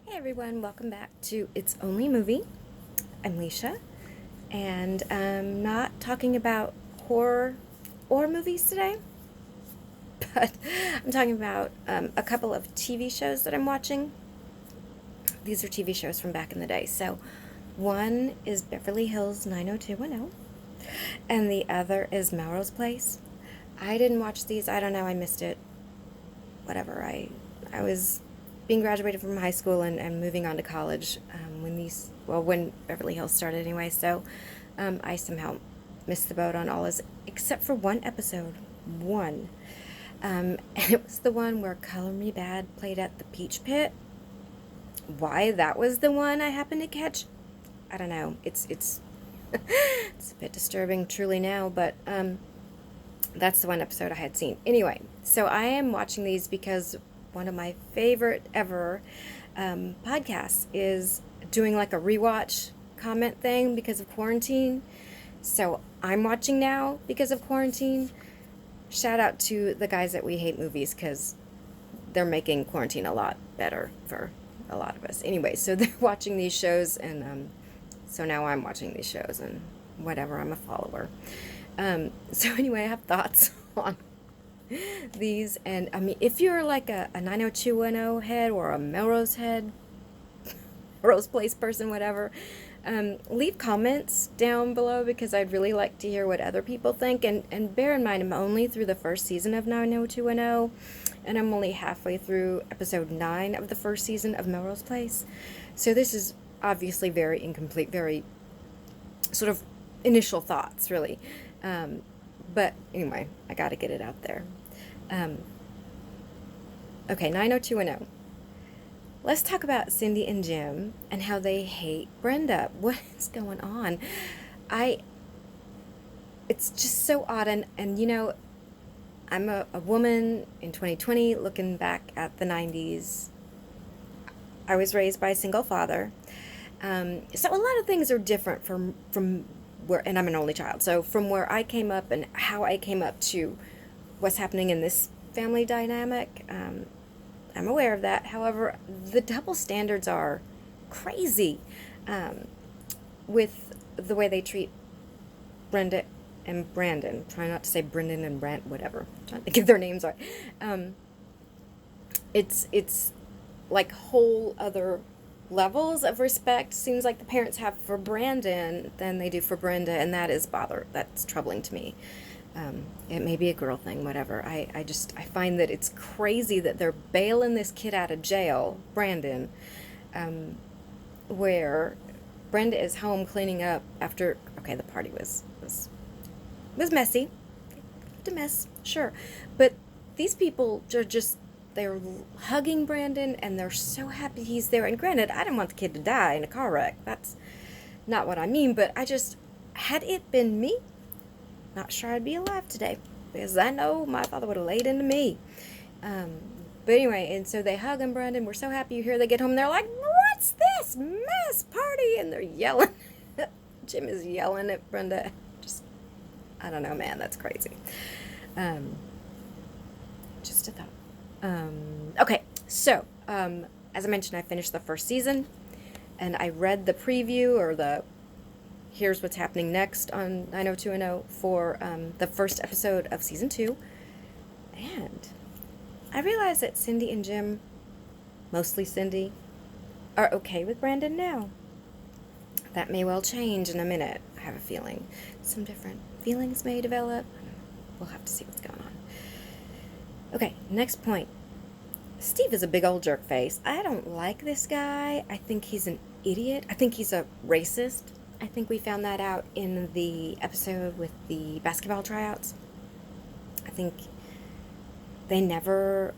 Hey everyone, welcome back to It's Only a Movie. I'm Leisha, and I'm not talking about horror or movies today, but I'm talking about a couple of TV shows that I'm watching. These are TV shows from back in the day. So, one is Beverly Hills 90210, and the other is Melrose Place. I didn't watch these, I don't know, I missed it. Whatever, I was being graduated from high school and moving on to college when Beverly Hills started anyway. So I somehow missed the boat on all this except for one episode. One. And it was the one where Color Me Bad played at the Peach Pit. Why that was the one I happened to catch, I don't know. It's it's a bit disturbing truly now, but that's the one episode I had seen. Anyway, so I am watching these because one of my favorite ever podcasts is doing like a rewatch comment thing because of quarantine. So I'm watching now because of quarantine. Shout out to the guys at We Hate Movies because they're making quarantine a lot better for a lot of us. Anyway, so they're watching these shows, and so now I'm watching these shows, and whatever, I'm a follower. So anyway, I have thoughts on these, and I mean, if you're like a 90210 head or a Melrose head, Rose Place person, whatever, leave comments down below because I'd really like to hear what other people think. And bear in mind, I'm only through the first season of 90210, and I'm only halfway through episode 9 of the first season of Melrose Place. So this is obviously very incomplete, very sort of initial thoughts, really. But anyway, I got to get it out there. Um, okay, 90210. Let's talk about Cindy and Jim and how they hate Brenda. What is going on? I It's just so odd, and you know, I'm a woman in 2020 looking back at the 90s. I was raised by a single father. So a lot of things are different from where, and I'm an only child. So from where I came up and how I came up to what's happening in this family dynamic, I'm aware of that. However, the double standards are crazy with the way they treat Brenda and Brandon. Try not to say Brendan and Brant, whatever. I'm trying to get their names right. It's like whole other levels of respect seems like the parents have for Brandon than they do for Brenda, and that's troubling to me. It may be a girl thing, whatever. I find that it's crazy that they're bailing this kid out of jail, Brandon, where Brenda is home cleaning up after, okay, the party was messy. A mess, sure. But these people are just, they're hugging Brandon and they're so happy he's there. And granted, I didn't want the kid to die in a car wreck. That's not what I mean. But had it been me, not sure I'd be alive today. Because I know my father would have laid into me. But anyway, and so they hug him, Brandon. We're so happy you're here. They get home and they're like, what's this mess party? And they're yelling. Jim is yelling at Brenda. Just, I don't know, man. That's crazy. Just a thought. Okay, so as I mentioned, I finished the first season, and I read the preview or the here's what's happening next on 90210 for the first episode of season 2, and I realized that Cindy and Jim, mostly Cindy, are okay with Brandon now. That may well change in a minute. I have a feeling some different feelings may develop. We'll have to see what's going on. Okay, next point. Steve is a big old jerk face. I don't like this guy. I think he's an idiot. I think he's a racist. I think we found that out in the episode with the basketball tryouts. I think they never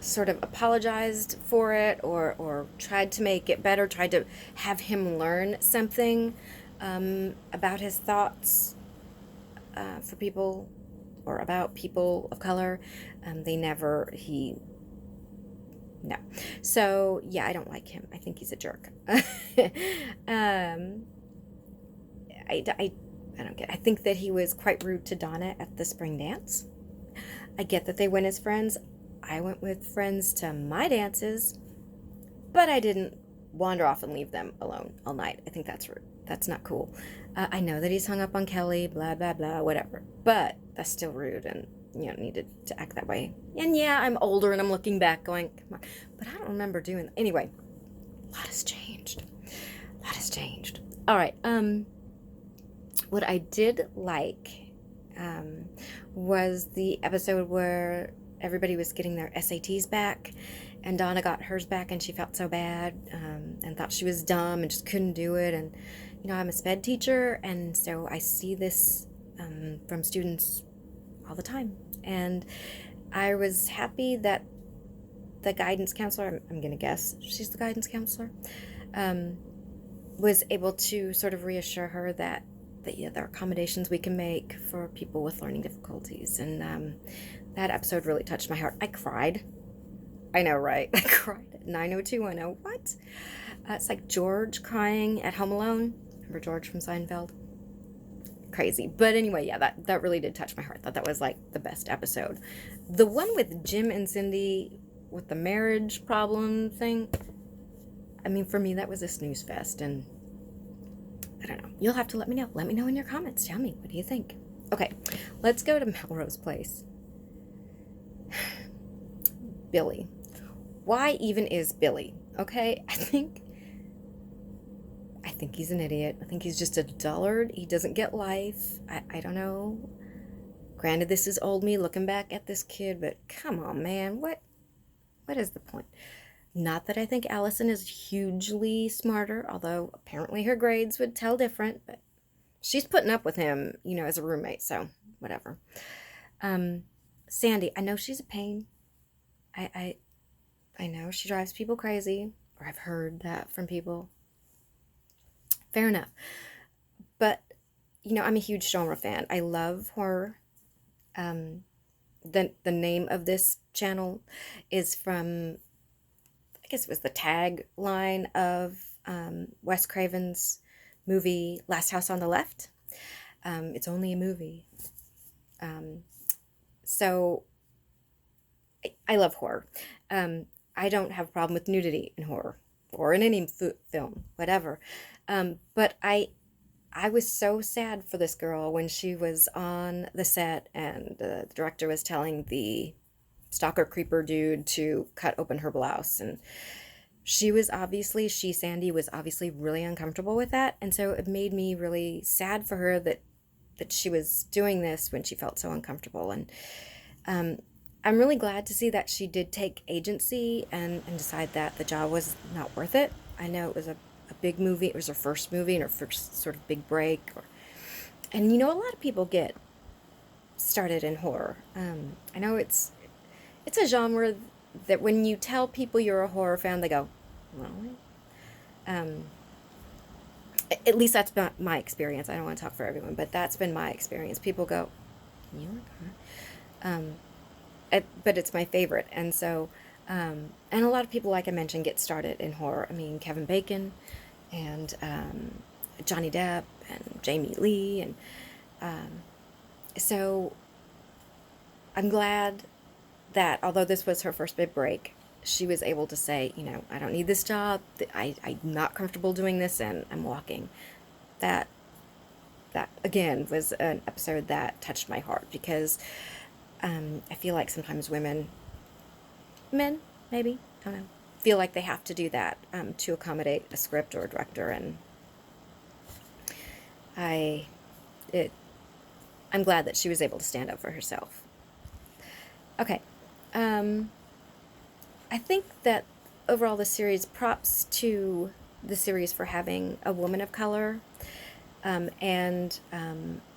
sort of apologized for it or tried to make it better, tried to have him learn something about his thoughts for people or about people of color. No. So, yeah, I don't like him. I think he's a jerk. I don't get it. I think that he was quite rude to Donna at the spring dance. I get that they went as friends. I went with friends to my dances. but I didn't wander off and leave them alone all night. I think that's rude. That's not cool. I know that he's hung up on Kelly, blah, blah, blah, whatever. But that's still rude, and you don't need to act that way. And yeah, I'm older and I'm looking back going, come on. But I don't remember doing that. Anyway, a lot has changed. A lot has changed. All right. What I did like was the episode where everybody was getting their SATs back, and Donna got hers back, and she felt so bad and thought she was dumb and just couldn't do it. And I'm a SPED teacher, and so I see this from students all the time, and I was happy that the guidance counselor, I'm gonna guess she's the guidance counselor, was able to sort of reassure her that yeah, there are accommodations we can make for people with learning difficulties. And that episode really touched my heart. I cried. I know, right? I cried at 9:0210. What? It's like George crying at Home Alone. Remember George from Seinfeld? Crazy. But anyway, yeah, that really did touch my heart. I thought that was like the best episode. The one with Jim and Cindy with the marriage problem thing, I mean, for me, that was a snooze fest, and I don't know. You'll have to let me know. Let me know in your comments. Tell me, what do you think? Okay, let's go to Melrose Place. Billy. Why even is Billy? Okay, I think he's an idiot. I think he's just a dullard. He doesn't get life. I don't know. Granted, this is old me looking back at this kid, but come on, man. What is the point? Not that I think Allison is hugely smarter, although apparently her grades would tell different, but she's putting up with him, as a roommate, so whatever. Sandy, I know she's a pain. I know she drives people crazy, or I've heard that from people. Fair enough. But, I'm a huge genre fan. I love horror. The name of this channel is from, I guess it was the tagline of Wes Craven's movie Last House on the Left. It's only a movie. So I love horror. I don't have a problem with nudity in horror or in any film, whatever. But I was so sad for this girl when she was on the set and the director was telling the stalker creeper dude to cut open her blouse, and Sandy was obviously really uncomfortable with that, and so it made me really sad for her that she was doing this when she felt so uncomfortable. And I'm really glad to see that she did take agency and decide that the job was not worth it. I know it was a big movie. It was her first movie and her first sort of big break. And a lot of people get started in horror. I know it's a genre that when you tell people you're a horror fan, they go, well, at least that's been my experience. I don't want to talk for everyone, but that's been my experience. People go, you like horror? But it's my favorite. And so, and a lot of people, like I mentioned, get started in horror. I mean, Kevin Bacon and Johnny Depp and Jamie Lee. And so I'm glad that although this was her first big break, she was able to say, I don't need this job. I'm not comfortable doing this, and I'm walking. That again was an episode that touched my heart, because I feel like sometimes men, maybe, I don't know, feel like they have to do that to accommodate a script or a director, and I'm glad that she was able to stand up for herself. Okay. I think that overall the series, props to the series for having a woman of color and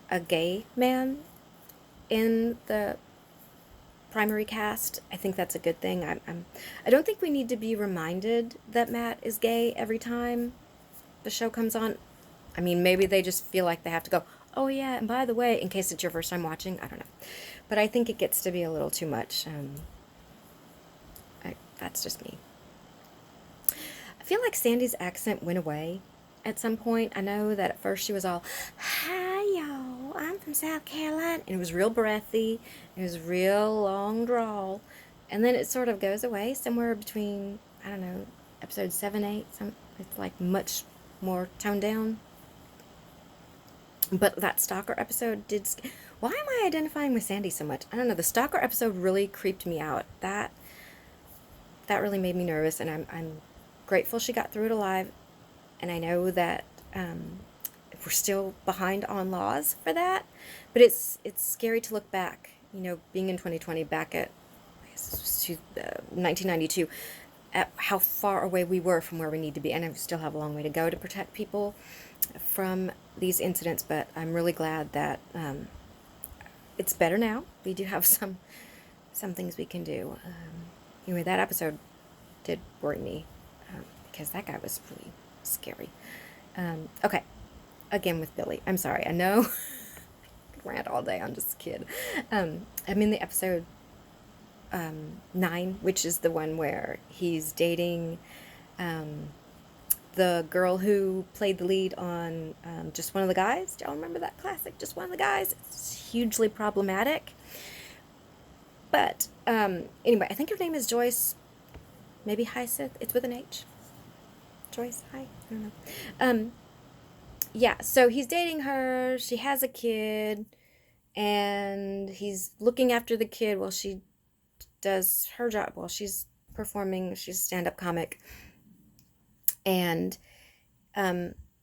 a gay man in the primary cast. I think that's a good thing. I don't think we need to be reminded that Matt is gay every time the show comes on. I mean, maybe they just feel like they have to go, oh yeah, and by the way, in case it's your first time watching, I don't know. But I think it gets to be a little too much. That's just me. I feel like Sandy's accent went away at some point. I know that at first she was all, hi y'all, I'm from South Carolina. And it was real breathy. It was real long drawl. And then it sort of goes away somewhere between, I don't know, episode 7, 8. It's like much more toned down. But that stalker episode did. Why am I identifying with Sandy so much? I don't know. The stalker episode really creeped me out. That really made me nervous, and I'm grateful she got through it alive. And I know that we're still behind on laws for that, but it's scary to look back. You know, being in 2020, back at I guess it was 1992, at how far away we were from where we need to be, and I still have a long way to go to protect people from these incidents. But I'm really glad that it's better now. We do have some things we can do. Anyway, that episode did worry me because that guy was really scary. Okay, again with Billy. I'm sorry. I know I could rant all day on just a kid. I'm in the episode 9, which is the one where he's dating the girl who played the lead on Just One of the Guys. Do y'all remember that classic, Just One of the Guys? It's hugely problematic. But anyway, I think her name is Joyce. Maybe Hyacinth. It's with an H. Joyce. Hi. I don't know. Yeah. So he's dating her. She has a kid, and he's looking after the kid while she does her job. While she's performing. She's a stand-up comic. And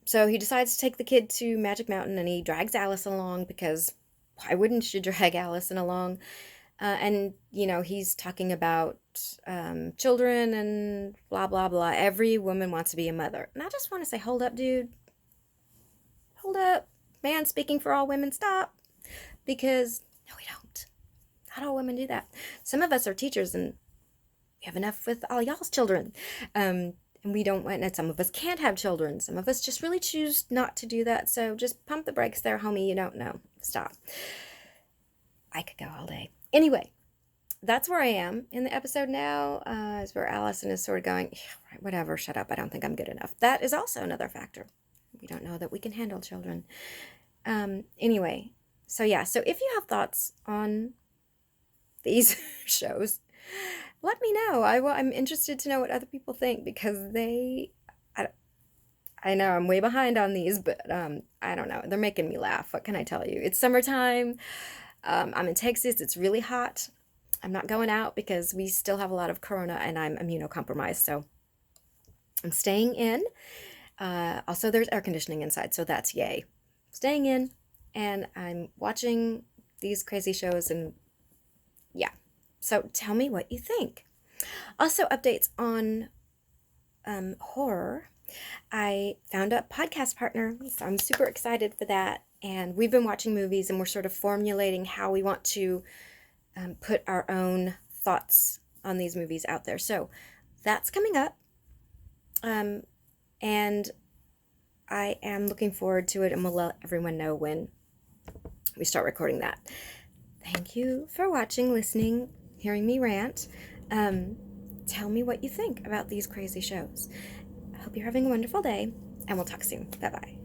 so he decides to take the kid to Magic Mountain, and he drags Allison along because why wouldn't you drag Allison along? And, you know, he's talking about children and blah, blah, blah. Every woman wants to be a mother. And I just want to say, hold up, dude. Hold up. Man speaking for all women, stop. Because, no, we don't. Not all women do that. Some of us are teachers, and we have enough with all y'all's children. And we don't want, and some of us can't have children. Some of us just really choose not to do that. So just pump the brakes there, homie. You don't know. Stop. I could go all day. Anyway, that's where I am in the episode now, is where Allison is sort of going, yeah, right, whatever, shut up, I don't think I'm good enough. That is also another factor. We don't know that we can handle children. Anyway, so yeah, so if you have thoughts on these shows, let me know. I'm interested to know what other people think, because I know I'm way behind on these, but I don't know. They're making me laugh. What can I tell you? It's summertime. I'm in Texas. It's really hot. I'm not going out because we still have a lot of corona, and I'm immunocompromised. So I'm staying in. Also, there's air conditioning inside, so that's yay. Staying in, and I'm watching these crazy shows, and yeah. So tell me what you think. Also, updates on horror. I found a podcast partner, so I'm super excited for that. And we've been watching movies, and we're sort of formulating how we want to put our own thoughts on these movies out there. So that's coming up. And I am looking forward to it, and we'll let everyone know when we start recording that. Thank you for watching, listening, hearing me rant. Tell me what you think about these crazy shows. I hope you're having a wonderful day, and we'll talk soon. Bye-bye.